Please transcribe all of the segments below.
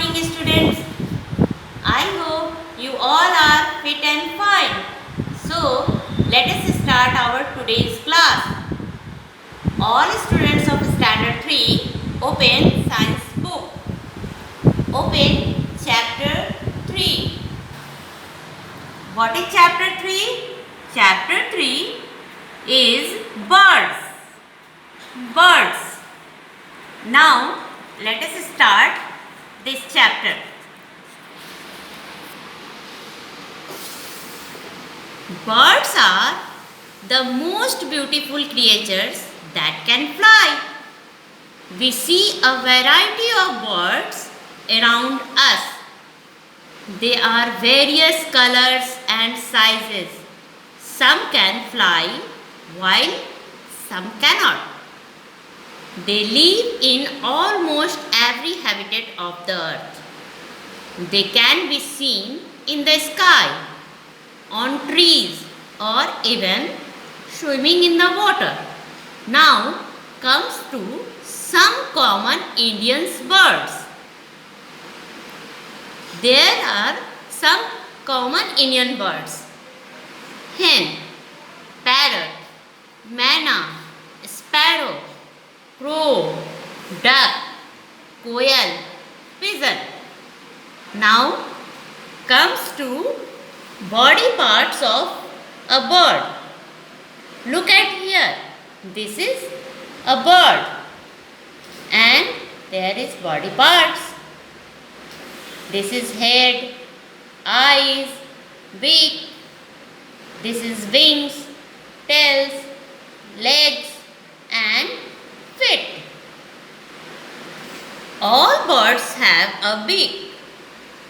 morning, students. I hope you all are fit and fine. So, let us start our today's class. All students of Standard 3, open Science book. Open Chapter 3. What is Chapter 3? Chapter 3 is birds. Birds. Now, let us start this chapter. Birds are the most beautiful creatures that can fly. We see a variety of birds around us. They are various colors and sizes. Some can fly while some cannot. They live in almost every habitat of the earth. They can be seen in the sky, on trees, or even swimming in the water. Now comes to some common Indian birds. There are some common Indian birds: hen, parrot, mayna, sparrow, crow, duck, koel, pigeon. Now comes to body parts of a bird. Look at here. This is a bird and there is body parts. This is head, eyes, beak. This is wings, tails, legs and feet. All birds have a beak,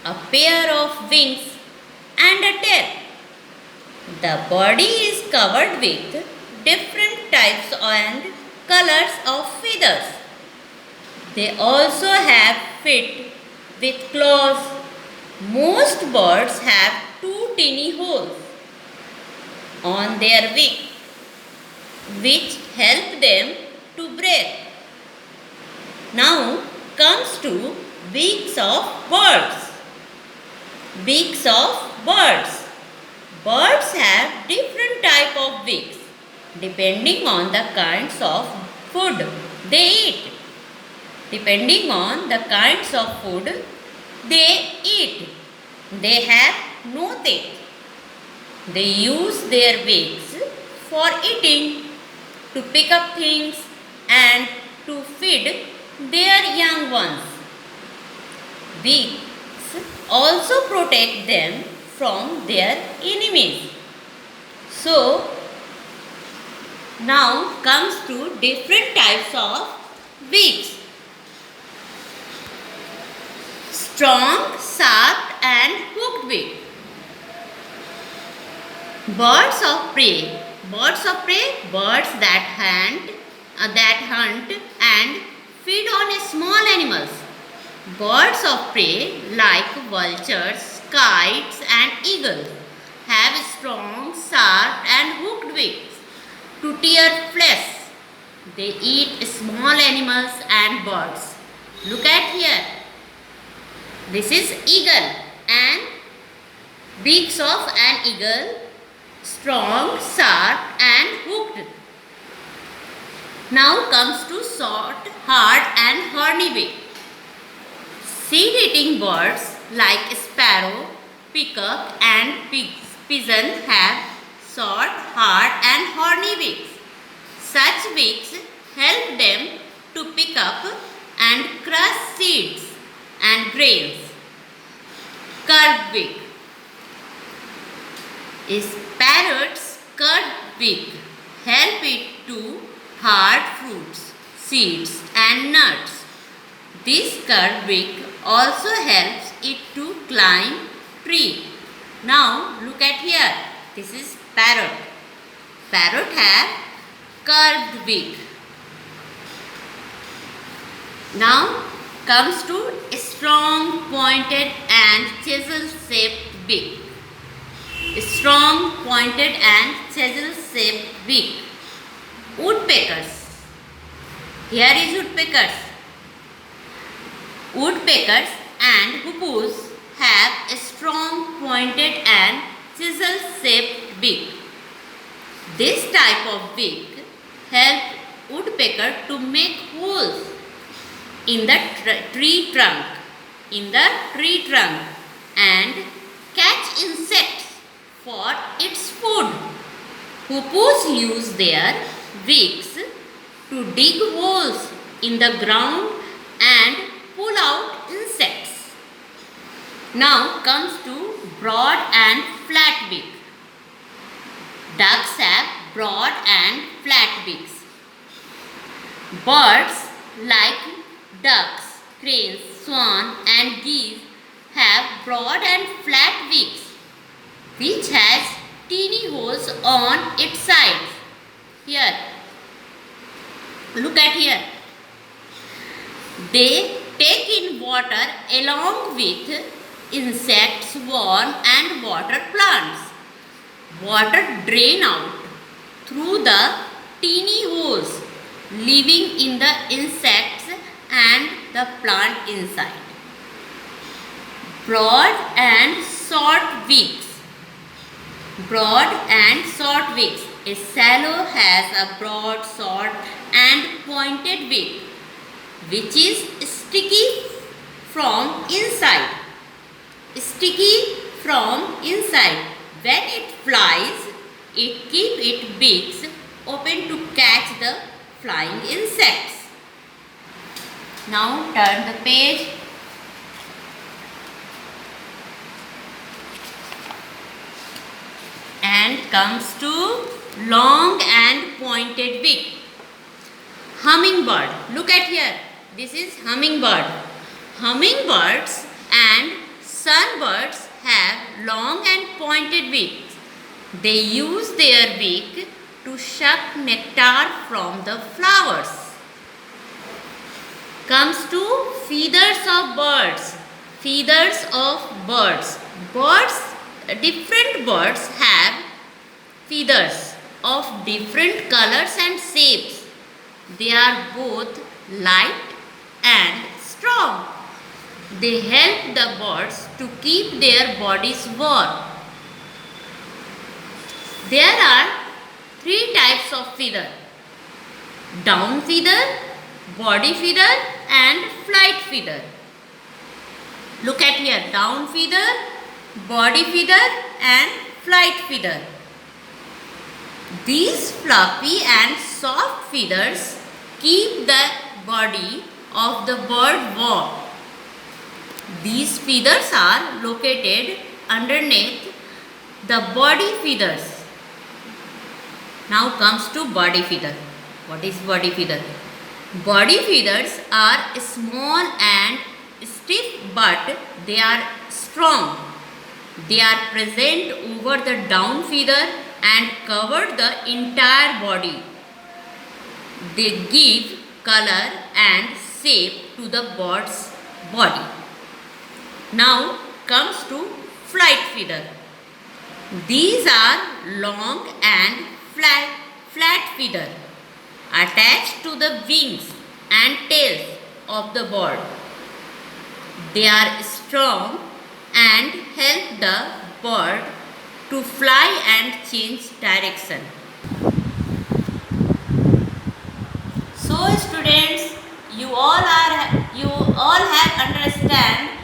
a pair of wings and a tail. The body is covered with different types and colors of feathers. They also have feet with claws. Most birds have two tiny holes on their beak which help them to breathe. Now comes to beaks of birds. Beaks of birds. Birds have different type of beaks depending on the kinds of food they eat. Depending on the kinds of food they eat, they have no teeth. They use their beaks for eating, to pick up things and to feed their young ones. Beaks also protect them from their enemies. So, now comes to different types of beaks. Strong, sharp and hooked beak. Birds of prey. Birds of prey, birds that hunt and feed on small animals. Birds of prey like vultures, kites and eagles have strong, sharp and hooked beaks to tear flesh. They eat small animals and birds. Look at here. This is eagle and beaks of an eagle, strong, sharp and hooked. Now comes to short, hard and horny beak. Seed-eating birds like sparrow, peacock and pigeon have short, hard and horny beaks. Such beaks help them to pick up and crush seeds and grains. Curved beak is parrot's curved beak help it to hard fruits, seeds and nuts. This curved beak also helps it to climb tree. Now look at here. This is parrot. Parrot have curved beak. Now comes to strong, pointed and chisel-shaped beak. Strong, pointed and chisel-shaped beak. Woodpeckers. Here is woodpeckers. Woodpeckers and hoopoes have a strong pointed and chisel-shaped beak. This type of beak helps woodpecker to make holes in the tree trunk and catch insects for its food. Hoopoes use their beaks to dig holes in the ground and pull out insects. Now comes to broad and flat beak. Ducks have broad and flat beaks. Birds like ducks, cranes, swan and geese have broad and flat beaks which has teeny holes on its sides. Here, look at here. They take in water along with insects, worms and water plants. Water drain out through the teeny holes, leaving in the insects and the plant inside. Broad and short beaks. Broad and short beaks. A swallow has a broad, short and pointed beak which is sticky from inside. Sticky from inside. When it flies, it keeps its beaks open to catch the flying insects. Now turn the page. And comes to long and pointed beak. Hummingbird. Look at here. This is hummingbird. Hummingbirds and sunbirds have long and pointed beaks. They use their beak to suck nectar from the flowers. Comes to feathers of birds. Feathers of birds. Different birds have feathers of different colors and shapes. They are both light and strong. They help the birds to keep their bodies warm. There are 3 types of feather: down feather, body feather and flight feather. Look at here, down feather, body feather and flight feather. These fluffy and soft feathers keep the body of the bird warm. These feathers are located underneath the body feathers. Now comes to body feather. What is body feather? Body feathers are small and stiff, but they are strong. They are present over the down feather and cover the entire body. They give color and shape to the bird's body. Now comes to flight feather. These are long and flat feather attached to the wings and tails of the bird. They are strong and help the bird to fly and change direction. So students, you all have understand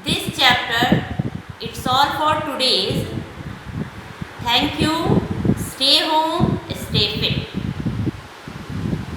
this chapter. It's all for today's. Thank you. Stay home, stay fit.